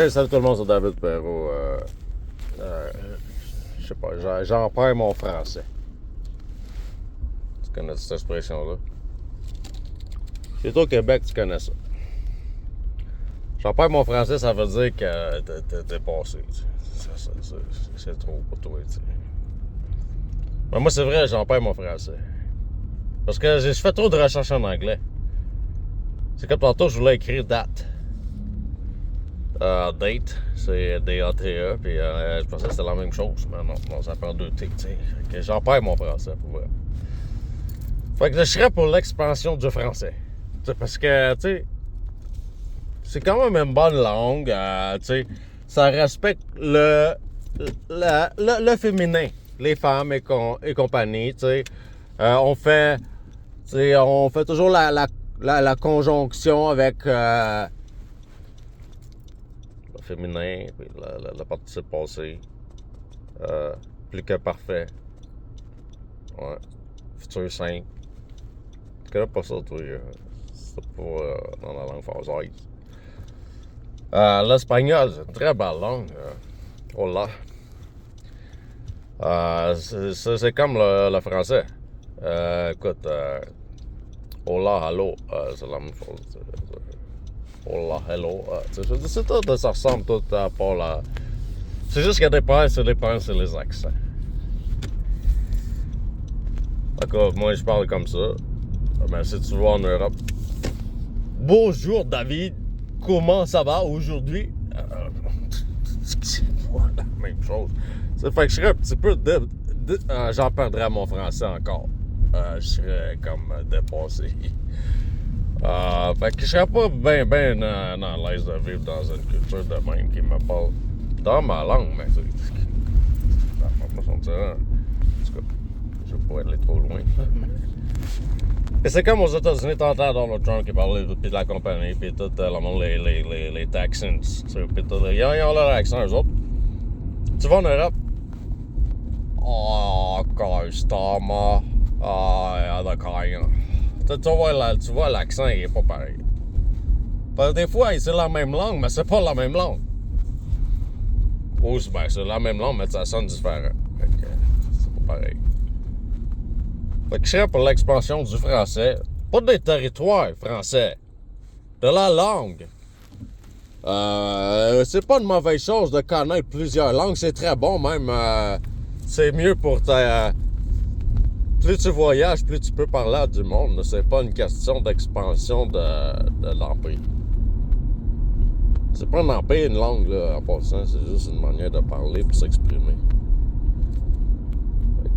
Salut tout le monde, c'est David Perrault. Euh, je sais pas, j'en perds mon français. Tu connais cette expression-là? Si t'es au Québec, tu connais ça. J'en perds mon français, ça veut dire que t'es passé. C'est trop pour toi. T'sais. Mais moi, c'est vrai, j'en perds mon français. Parce que je fais trop de recherches en anglais. C'est comme tantôt, je voulais écrire date. Date, c'est D-A-T-E, puis je pensais que c'était la même chose, mais non, ça prend deux T, tu sais. J'en perds mon français, pour vrai. Fait que je serais pour l'expansion du français. T'sais, parce que, tu sais, c'est quand même une bonne langue, tu sais. Ça respecte le féminin, les femmes et compagnie, tu sais. On fait toujours la conjonction avec le féminin, puis la participe passée. Plus que parfait. Ouais. Futur 5. Tu connais pas ça, toi? C'est pas dans la langue française. L'espagnol, c'est une très belle langue. Oh là. C'est comme le français. Écoute, hola, hello, c'est la même chose. Hola, hello. C'est tout, ça ressemble tout à part là. C'est juste qu'il y a des points, c'est les accents. D'accord, moi je parle comme ça. Mais si tu vas en Europe. Bonjour David, comment ça va aujourd'hui? C'est la même chose. Ça fait que je serais un petit peu. J'en perdrais mon français encore. Je serais comme dépassé. Fait que je serais pas bien à l'aise de vivre dans une culture de même qui me parle dans ma langue, mais c'est. Moi, ça me dirait. En tout cas, je vais pas aller trop loin. Et c'est comme aux États-Unis, t'entends Donald Trump qui parlait de la compagnie, puis tout le monde, les Texans, puis tout. Ils ont leur accent, eux autres. Tu vas en Europe. Oh, Karstama. Ah, d'accord. Tu vois l'accent, il est pas pareil. Parce que des fois, c'est la même langue, mais c'est pas la même langue. Ou ben, c'est la même langue, mais ça sonne différent. Fait que c'est pas pareil. Fait que je serais pour l'expansion du français. Pas des territoires français. De la langue. C'est pas une mauvaise chose de connaître plusieurs langues. C'est très bon, même. C'est mieux pour ta. Plus tu voyages, plus tu peux parler à du monde. C'est pas une question d'expansion de l'empire. C'est pas un empire, une langue, là, en passant. C'est juste une manière de parler pour s'exprimer.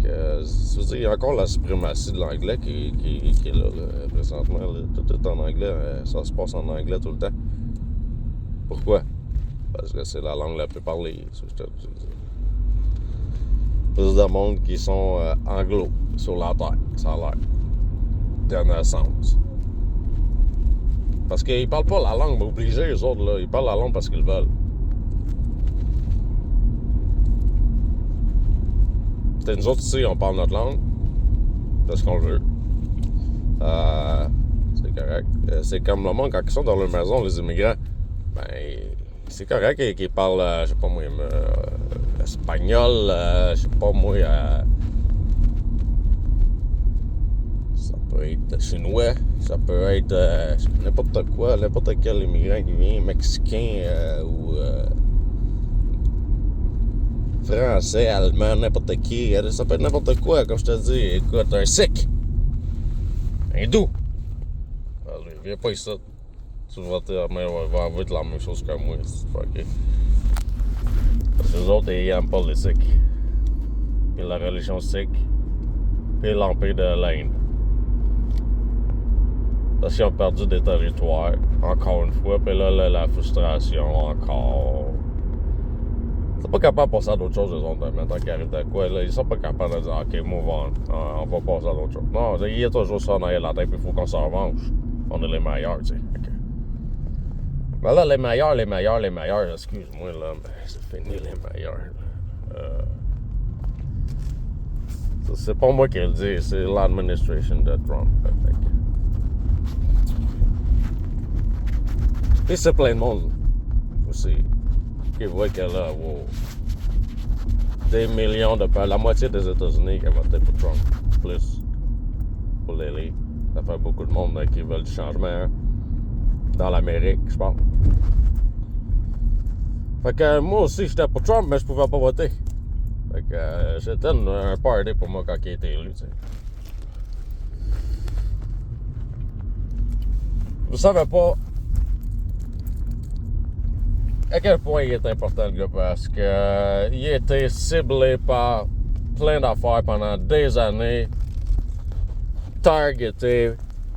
Il y a encore la suprématie de l'anglais qui est là, présentement. Là. Tout est en anglais. Ça se passe en anglais tout le temps. Pourquoi? Parce que c'est la langue la plus parlée. Plus de monde qui sont anglo sur la terre, ça a l'air. De naissance. Parce qu'ils parlent pas la langue obligée, eux autres, là. Ils parlent la langue parce qu'ils veulent. Peut-être nous autres ici, on parle notre langue. Parce qu'on le veut. C'est correct. C'est comme le monde quand ils sont dans leur maison, les immigrants. Ben, c'est correct qu'ils parlent, je sais pas moi, espagnol, je sais pas moi, ça peut être chinois, ça peut être n'importe quoi, n'importe quel immigrant qui vient, mexicain ou français, allemand, n'importe qui, ça peut être n'importe quoi, comme je te dis. Écoute, un sikh, un hindou, allez, viens pas ici. Tu vas avoir la même chose que moi, c'est fucké. Parce que les autres, ils aiment pas les Sikhs. Puis la religion sikh. Puis l'empire de l'Inde. Parce qu'ils ont perdu des territoires, encore une fois. Puis là, la frustration, encore. Ils sont pas capables de passer à d'autres choses, les autres, maintenant qu'ils arrivent de quoi. Là, ils sont pas capables de dire, OK, move on. On va passer à d'autres choses. Non, il y a toujours ça en arrière de la tête, puis il faut qu'on s'en revanche. On est les meilleurs, tu sais. Okay. Ben là, les meilleurs, excuse-moi, là, mais c'est fini, les meilleurs. C'est pas moi qui le dis, c'est l'administration de Trump. Puis c'est plein de monde. aussi. Qui voit que là, wow, des millions de personnes, la moitié des États-Unis qui ont voté pour Trump, plus pour l'élire. Ça fait beaucoup de monde qui veulent du changement, hein? Dans l'Amérique, je pense. Fait que moi aussi, j'étais pour Trump, mais je pouvais pas voter. Fait que c'était un party pour moi quand il a été élu, tu sais. Vous savez pas à quel point il est important, le gars, parce que il a été ciblé par plein d'affaires pendant des années, targeté,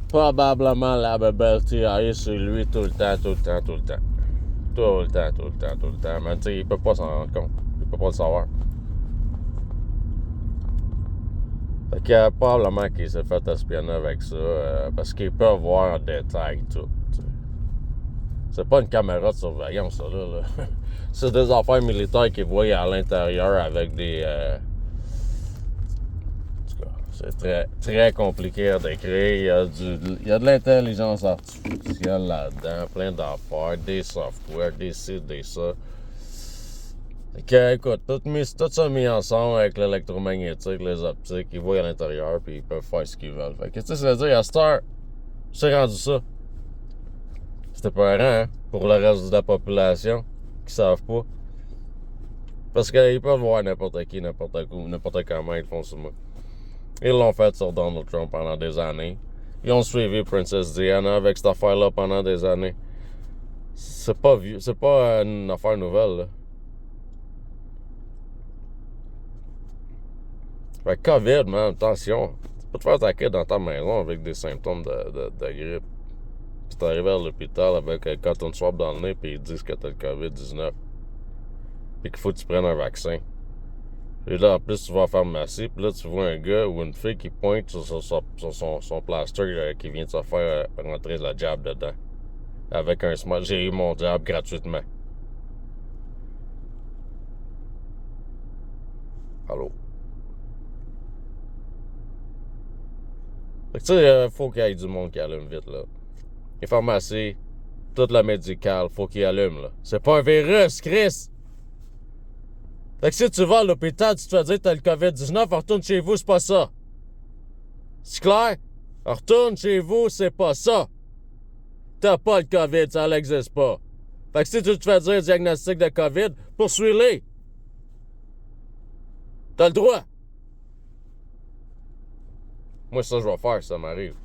probablement la bébelle tiraillée sur lui tout le temps. Mais tu sais, il peut pas s'en rendre compte. Il peut pas le savoir. Fait que probablement qu'il s'est fait espionner avec ça, parce qu'il peut voir en détail tout. T'sais. C'est pas une caméra de surveillance, ça, là. C'est des affaires militaires qu'ils voient à l'intérieur avec des... En tout cas, c'est très, très compliqué à décrire. Il y a de l'intelligence artificielle là-dedans, plein d'affaires, des softwares, des ci, des ça. Fait que, écoute, tout ça mis ensemble avec l'électromagnétique, les optiques, ils voient à l'intérieur, puis ils peuvent faire ce qu'ils veulent. Fait que, tu sais, c'est-à-dire, à cette heure, c'est rendu ça. C'était peurant, hein, pour le reste de la population, qui savent pas. Parce qu'ils peuvent voir n'importe qui, n'importe où, n'importe comment, ils font sur moi. Ils l'ont fait sur Donald Trump pendant des années. Ils ont suivi Princess Diana avec cette affaire-là pendant des années. C'est pas vieux, c'est pas une affaire nouvelle, là. Fait que COVID, man, attention. Tu peux te faire attaquer dans ta maison avec des symptômes de grippe. Puis t'arrives à l'hôpital avec un cotton swab dans le nez, puis ils disent que t'as le COVID-19. Puis qu'il faut que tu prennes un vaccin. Et là, en plus, tu vas à la pharmacie, puis là, tu vois un gars ou une fille qui pointe sur son plaster qui vient de se faire rentrer la jab dedans. Avec un smile. J'ai eu mon jab gratuitement. Allô? Fait que tu sais, faut qu'il y ait du monde qui allume vite, là. Les pharmacies, toute la médicale, faut qu'il allume, là. C'est pas un virus, Chris! Fait que si tu vas à l'hôpital, tu te fais dire que t'as le COVID-19, retourne chez vous, c'est pas ça. C'est clair? Retourne chez vous, c'est pas ça. T'as pas le COVID, ça n'existe pas. Fait que si tu te fais dire diagnostic de COVID, poursuis-les. T'as le droit. Moi, ça, je vais faire, ça m'arrive.